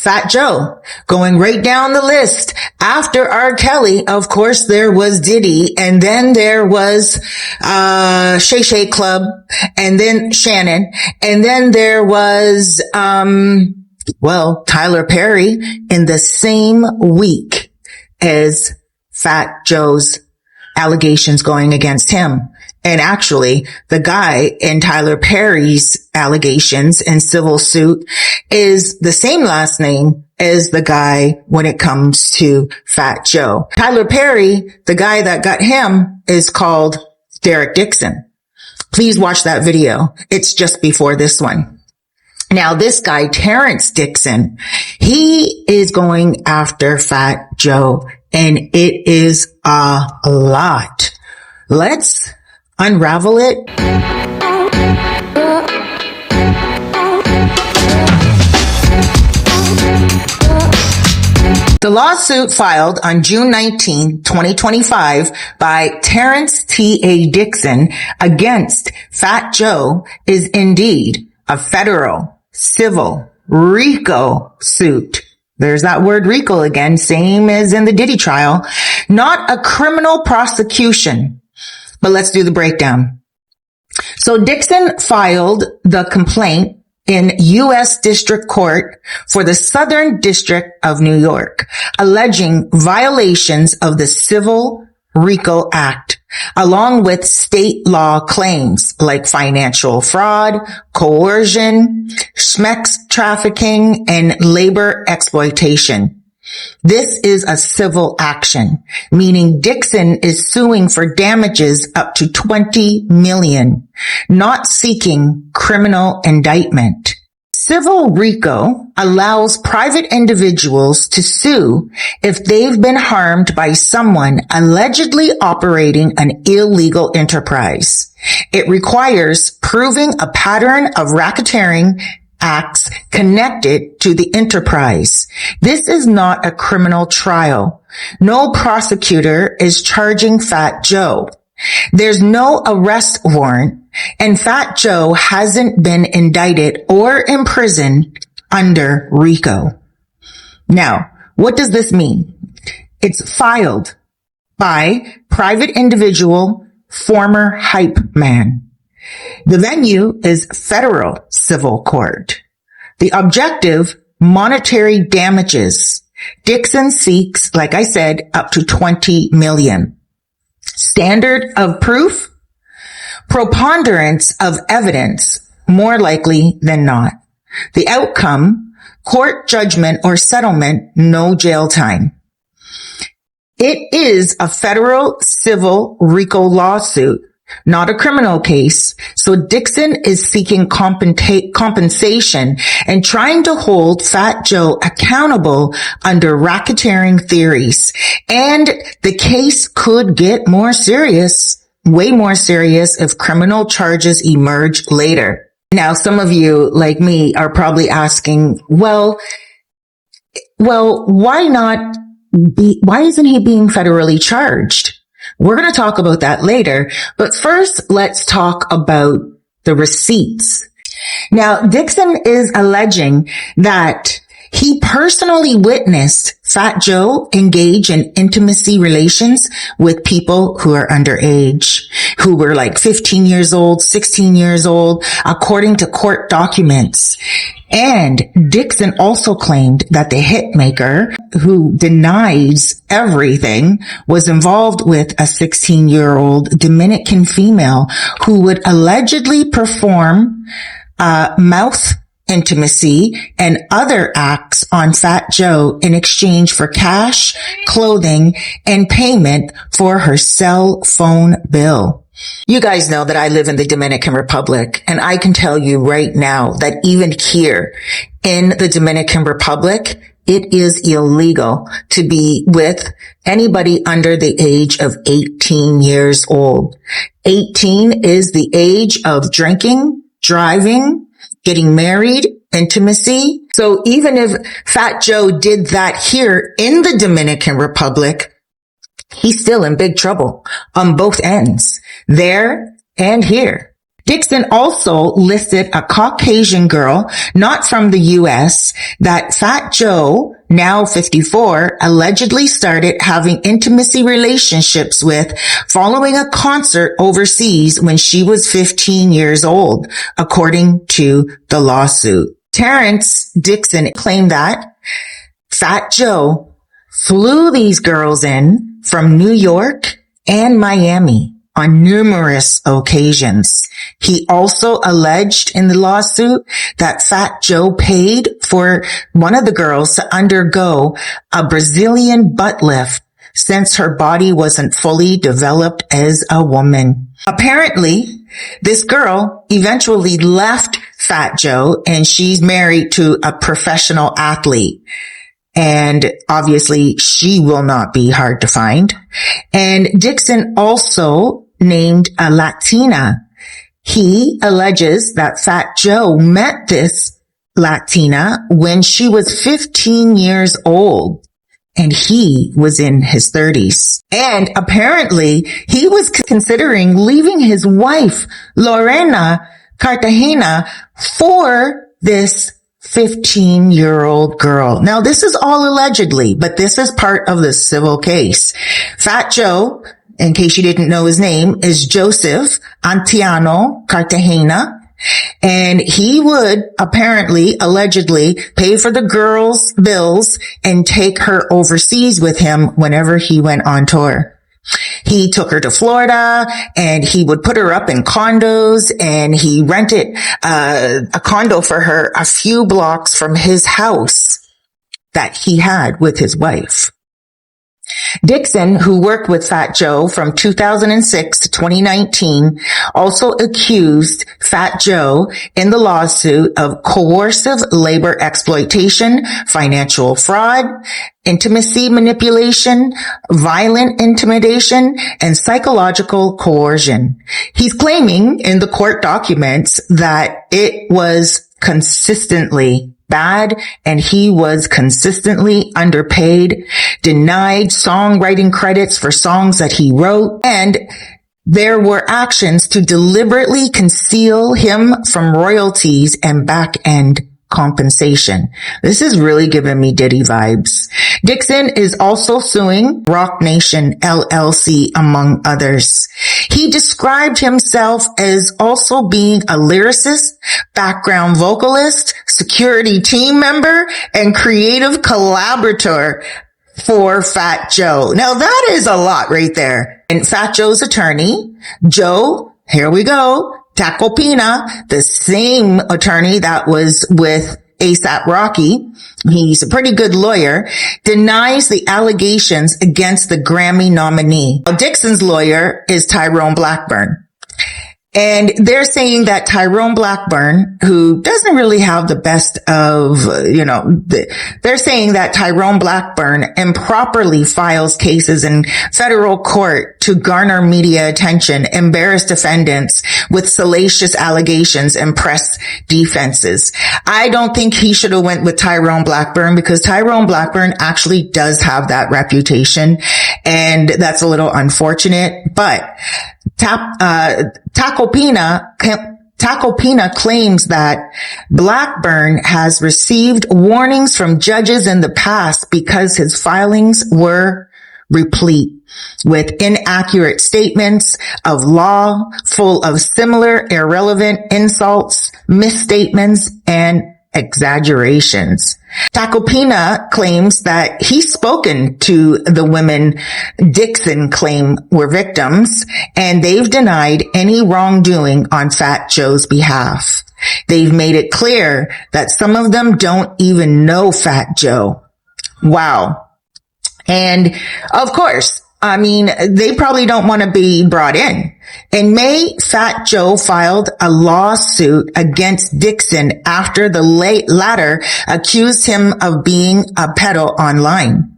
Fat Joe. Going right down the list. After R. Kelly, of course, there was Diddy, and then there was Shay Shay Club, and then Shannon, and then there was Tyler Perry in the same week as Fat Joe's allegations going against him. And actually, the guy in Tyler Perry's allegations and civil suit is the same last name as the guy when it comes to Fat Joe. Tyler Perry, the guy that got him, is called Derek Dixon. Please watch that video. It's just before this one. Now, this guy, Terrence Dixon, he is going after Fat Joe, and it is a lot. Let's unravel it. The lawsuit filed on June 19, 2025 by Terrence T.A. Dixon against Fat Joe is indeed a federal civil RICO suit. There's that word RICO again, same as in the Diddy trial, not a criminal prosecution. But let's do the breakdown. So Dixon filed the complaint in U.S. District Court for the Southern District of New York, alleging violations of the Civil RICO Act, along with state law claims like financial fraud, coercion, schmex trafficking, and labor exploitation. This is a civil action, meaning Dixon is suing for damages up to $20 million, not seeking criminal indictment. Civil RICO allows private individuals to sue if they've been harmed by someone allegedly operating an illegal enterprise. It requires proving a pattern of racketeering acts connected to the enterprise. This is not a criminal trial. No prosecutor is charging Fat Joe. There's no arrest warrant, and Fat Joe hasn't been indicted or imprisoned under RICO. Now, what does this mean? It's filed by private individual, former hype man. The venue is federal civil court. The objective, monetary damages. Dixon seeks, like I said, up to $20 million. Standard of proof, preponderance of evidence, more likely than not. The outcome, court judgment or settlement, no jail time. It is a federal civil RICO lawsuit, not a criminal case. So Dixon is seeking compensation and trying to hold Fat Joe accountable under racketeering theories. And the case could get more serious, way more serious, if criminal charges emerge later. Now, some of you, like me, are probably asking, why isn't he being federally charged? We're going to talk about that later, but first let's talk about the receipts. Now, Dixon is alleging that he personally witnessed Fat Joe engage in intimacy relations with people who are underage, who were like 15 years old, 16 years old, according to court documents. And Dixon also claimed that the hitmaker, who denies everything, was involved with a 16-year-old Dominican female who would allegedly perform mouth intimacy and other acts on Fat Joe in exchange for cash, clothing, and payment for her cell phone bill. You guys know that I live in the Dominican Republic, and I can tell you right now that even here in the Dominican Republic, it is illegal to be with anybody under the age of 18 years old. 18 is the age of drinking, driving, getting married, intimacy. So even if Fat Joe did that here in the Dominican Republic, he's still in big trouble on both ends, there and here. Dixon also listed a Caucasian girl, not from the U.S., that Fat Joe, now 54, allegedly started having intimacy relationships with following a concert overseas when she was 15 years old, according to the lawsuit. Terrence Dixon claimed that Fat Joe flew these girls in from New York and Miami on numerous occasions. He also alleged in the lawsuit that Fat Joe paid for one of the girls to undergo a Brazilian butt lift since her body wasn't fully developed as a woman. Apparently, this girl eventually left Fat Joe and she's married to a professional athlete. And obviously she will not be hard to find. And Dixon also named a Latina. He alleges that Fat Joe met this Latina when she was 15 years old and he was in his 30s. And apparently he was considering leaving his wife, Lorena Cartagena, for this 15-year-old girl. Now, this is all allegedly, but this is part of the civil case. Fat Joe, in case you didn't know his name, is Joseph Antiano Cartagena. And he would apparently, allegedly, pay for the girl's bills and take her overseas with him whenever he went on tour. He took her to Florida and he would put her up in condos, and he rented a condo for her a few blocks from his house that he had with his wife. Dixon, who worked with Fat Joe from 2006 to 2019, also accused Fat Joe in the lawsuit of coercive labor exploitation, financial fraud, intimacy manipulation, violent intimidation, and psychological coercion. He's claiming in the court documents that it was consistently bad and he was consistently underpaid, denied songwriting credits for songs that he wrote, and there were actions to deliberately conceal him from royalties and back-end compensation. This is really giving me Diddy vibes. Dixon is also suing Rock Nation LLC, among others. He described himself as also being a lyricist, background vocalist, security team member, and creative collaborator for Fat Joe. Now that is a lot right there. And Fat Joe's attorney, Joe, here we go, Tacopina, the same attorney that was with A$AP Rocky, he's a pretty good lawyer, denies the allegations against the Grammy nominee. Dixon's lawyer is Tyrone Blackburn. And they're saying that Tyrone Blackburn, who doesn't really have the best of, they're saying that Tyrone Blackburn improperly files cases in federal court to garner media attention, embarrass defendants with salacious allegations, and press defenses. I don't think he should have went with Tyrone Blackburn, because Tyrone Blackburn actually does have that reputation, and that's a little unfortunate. But Tacopina claims that Blackburn has received warnings from judges in the past because his filings were replete with inaccurate statements of law, full of similar irrelevant insults, misstatements, and exaggerations. Tacopina claims that he's spoken to the women Dixon claimed were victims, and they've denied any wrongdoing on Fat Joe's behalf. They've made it clear that some of them don't even know Fat Joe. Wow. And of course, they probably don't want to be brought in. In May, Fat Joe filed a lawsuit against Dixon after the latter accused him of being a pedo online.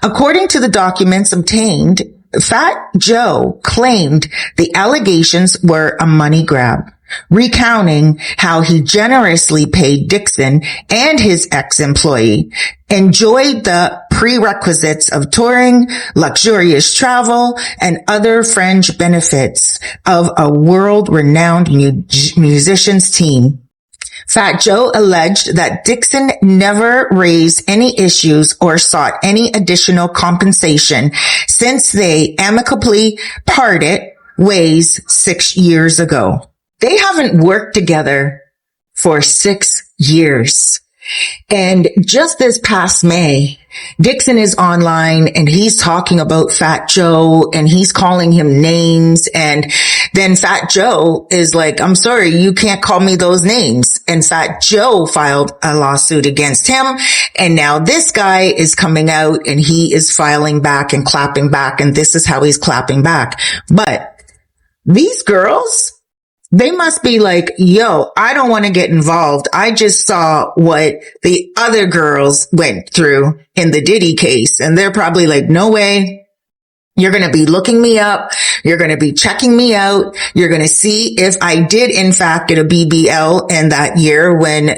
According to the documents obtained, Fat Joe claimed the allegations were a money grab, recounting how he generously paid Dixon and his ex-employee, enjoyed the prerequisites of touring, luxurious travel, and other fringe benefits of a world-renowned musicians team. Fat Joe alleged that Dixon never raised any issues or sought any additional compensation since they amicably parted ways 6 years ago. They haven't worked together for 6 years. And just this past May, Dixon is online and he's talking about Fat Joe and he's calling him names. And then Fat Joe is like, I'm sorry, you can't call me those names. And Fat Joe filed a lawsuit against him. And now this guy is coming out and he is filing back and clapping back. And this is how he's clapping back. But these girls, they must be like, yo, I don't want to get involved. I just saw what the other girls went through in the Diddy case. And they're probably like, no way. You're going to be looking me up. You're going to be checking me out. You're going to see if I did, in fact, get a BBL in that year when,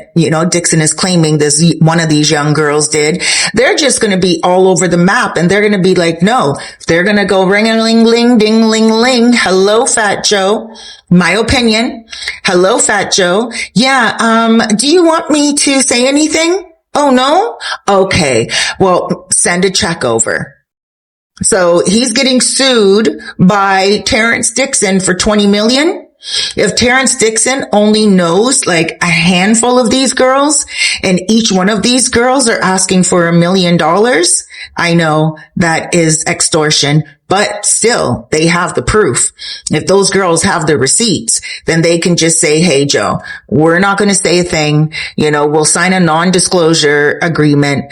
Dixon is claiming this, one of these young girls did. They're just going to be all over the map and they're going to be like, no, they're going to go ring-a-ling-ling, ding-ling-ling. Hello, Fat Joe. My opinion. Hello, Fat Joe. Yeah. Do you want me to say anything? Oh, no? Okay. Well, send a check over. So he's getting sued by Terrence Dixon for $20 million. If Terrence Dixon only knows like a handful of these girls and each one of these girls are asking for $1 million, I know that is extortion, but still they have the proof. If those girls have the receipts, then they can just say, hey, Joe, we're not going to say a thing. We'll sign a non-disclosure agreement.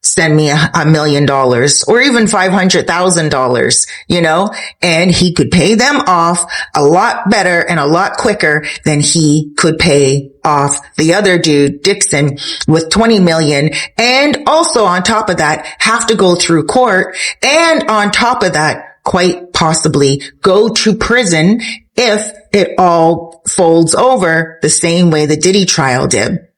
Send me $1 million or even $500,000, and he could pay them off a lot better and a lot quicker than he could pay off the other dude, Dixon, with $20 million. And also on top of that, have to go through court. And on top of that, quite possibly go to prison if it all folds over the same way the Diddy trial did.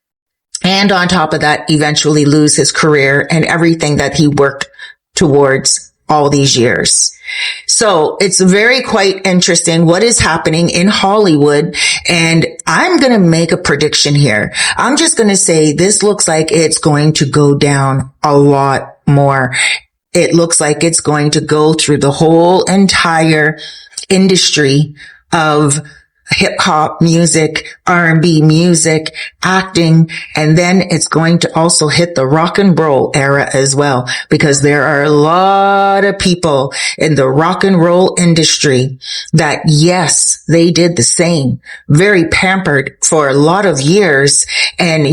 And on top of that, eventually lose his career and everything that he worked towards all these years. So it's very quite interesting what is happening in Hollywood. And I'm going to make a prediction here. I'm just going to say this looks like it's going to go down a lot more. It looks like it's going to go through the whole entire industry of hip hop music, R&B music, acting, and then it's going to also hit the rock and roll era as well, because there are a lot of people in the rock and roll industry that, yes, they did the same, very pampered for a lot of years, and,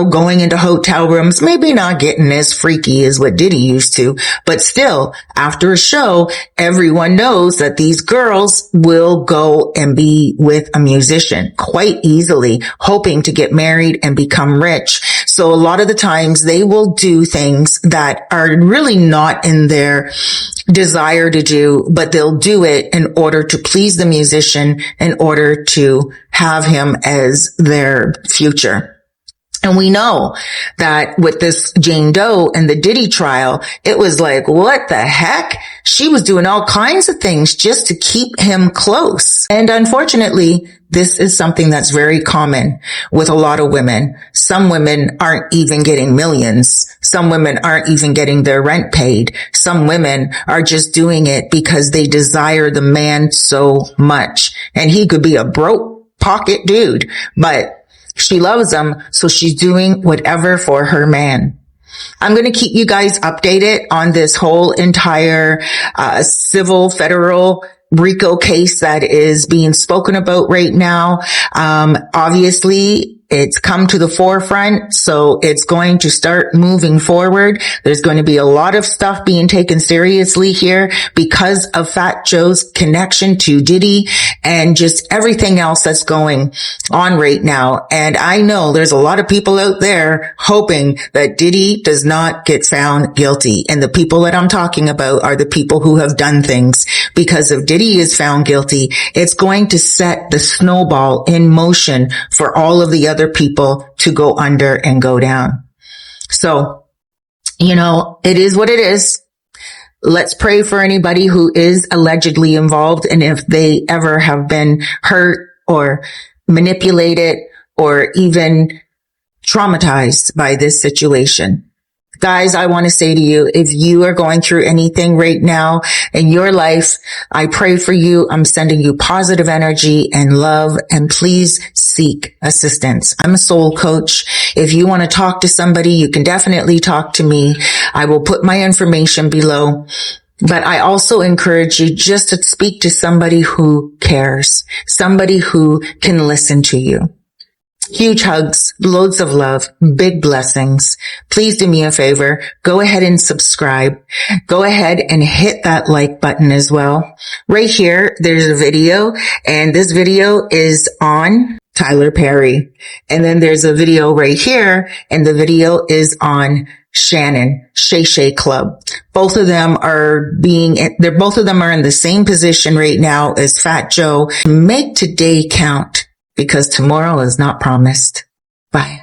going into hotel rooms, maybe not getting as freaky as what Diddy used to, but still, after a show, everyone knows that these girls will go and be with a musician quite easily, hoping to get married and become rich. So a lot of the times they will do things that are really not in their desire to do, but they'll do it in order to please the musician, in order to have him as their future. And we know that with this Jane Doe and the Diddy trial, it was like, what the heck? She was doing all kinds of things just to keep him close. And unfortunately, this is something that's very common with a lot of women. Some women aren't even getting millions. Some women aren't even getting their rent paid. Some women are just doing it because they desire the man so much. And he could be a broke pocket dude, but she loves him, so she's doing whatever for her man. I'm going to keep you guys updated on this whole entire civil federal RICO case that is being spoken about right now. Obviously, it's come to the forefront, so it's going to start moving forward. There's going to be a lot of stuff being taken seriously here because of Fat Joe's connection to Diddy and just everything else that's going on right now. And I know there's a lot of people out there hoping that Diddy does not get found guilty. And the people that I'm talking about are the people who have done things, because if Diddy is found guilty, it's going to set the snowball in motion for all of the other people to go under and go down. So It is what it is. Let's pray for anybody who is allegedly involved. And if they ever have been hurt or manipulated or even traumatized by this situation. Guys, I want to say to you, if you are going through anything right now in your life, I pray for you. I'm sending you positive energy and love, and please seek assistance. I'm a soul coach. If you want to talk to somebody, you can definitely talk to me. I will put my information below. But I also encourage you just to speak to somebody who cares, somebody who can listen to you. Huge hugs, loads of love, big blessings. Please do me a favor. Go ahead and subscribe. Go ahead and hit that like button as well. Right here, there's a video, and this video is on Tyler Perry. And then there's a video right here, and the video is on Shannon, Shay Shay Club. Both of them are in the same position right now as Fat Joe. Make today count, because tomorrow is not promised. Bye.